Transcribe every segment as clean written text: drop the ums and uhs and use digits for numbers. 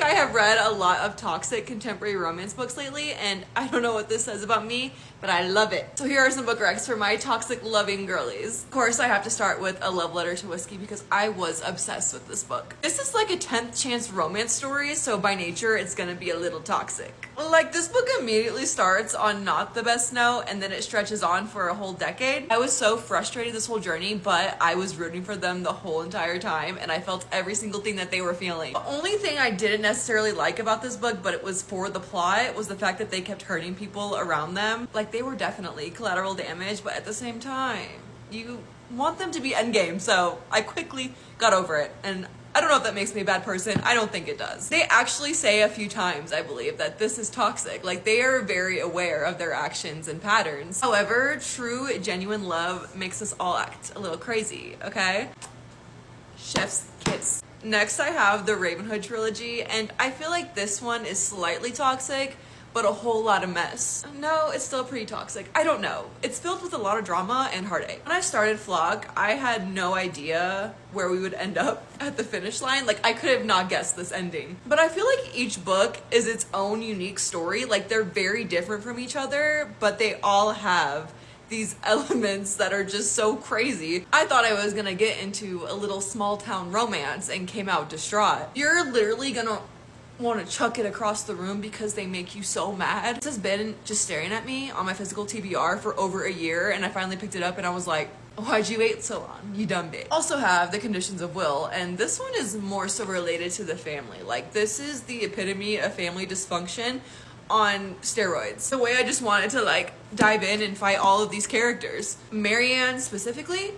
I have read a lot of toxic contemporary romance books lately, and I don't know what this says about me, but I love it. So here are some book recs for my toxic loving girlies. Of course, I have to start with A Love Letter to Whiskey because I was obsessed with this book. This is like a 10th chance romance story, so by nature, it's gonna be a little toxic. Like, this book immediately starts on not the best note, and then it stretches on for a whole decade. I was so frustrated this whole journey, but I was rooting for them the whole entire time, and I felt every single thing that they were feeling. The only thing I didn't necessarily like about this book, but it was for the plot, was the fact that they kept hurting people around them. Like, they were definitely collateral damage, but at the same time, you want them to be endgame, so I quickly got over it, and I don't know if that makes me a bad person. I don't think it does. They actually say a few times, I believe, that this is toxic. Like, they are very aware of their actions and patterns. However, true, genuine love makes us all act a little crazy, okay? Chef's kiss. Next, I have the Ravenhood trilogy, and I feel like this one is slightly toxic, but a whole lot of mess. No, it's still pretty toxic. I don't know. It's filled with a lot of drama and heartache. When I started Flock, I had no idea where we would end up at the finish line. Like, I could have not guessed this ending. But I feel like each book is its own unique story. Like, they're very different from each other, but they all have these elements that are just so crazy. I thought I was gonna get into a little small town romance and came out distraught. You're literally gonna want to chuck it across the room because they make you so mad. This has been just staring at me on my physical TBR for over a year, and I finally picked it up and I was like, why'd you wait so long, you dumb bitch? Also have The Conditions of Will, and this one is more so related to the family. Like, this is the epitome of family dysfunction on steroids. The way I just wanted to like dive in and fight all of these characters. Marianne specifically,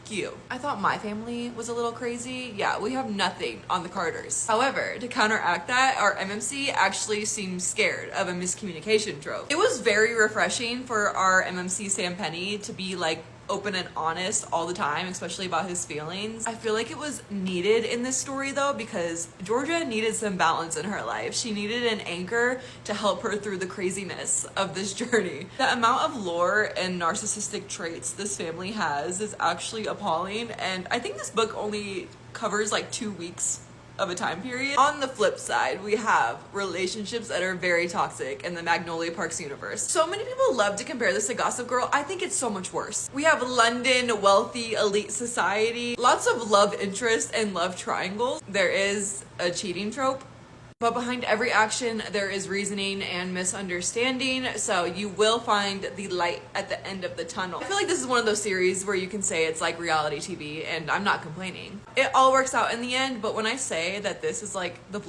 cute. I thought my family was a little crazy. Yeah, we have nothing on the Carters. However, to counteract that, our MMC actually seems scared of a miscommunication trope. It was very refreshing for our MMC Sam Penny to be like open and honest all the time, especially about his feelings. I feel like it was needed in this story though, because Georgia needed some balance in her life. She needed an anchor to help her through the craziness of this journey. The amount of lore and narcissistic traits this family has is actually appalling, and I think this book only covers like 2 weeks of a time period. On the flip side, we have relationships that are very toxic in the Magnolia Parks universe. So many people love to compare this to Gossip Girl. I think it's so much worse. We have London wealthy elite society, lots of love interest and love triangles. There is a cheating trope, but behind every action there is reasoning and misunderstanding, so you will find the light at the end of the tunnel. I feel like this is one of those series where you can say it's like reality TV, and I'm not complaining. It all works out in the end, but when I say that this is like the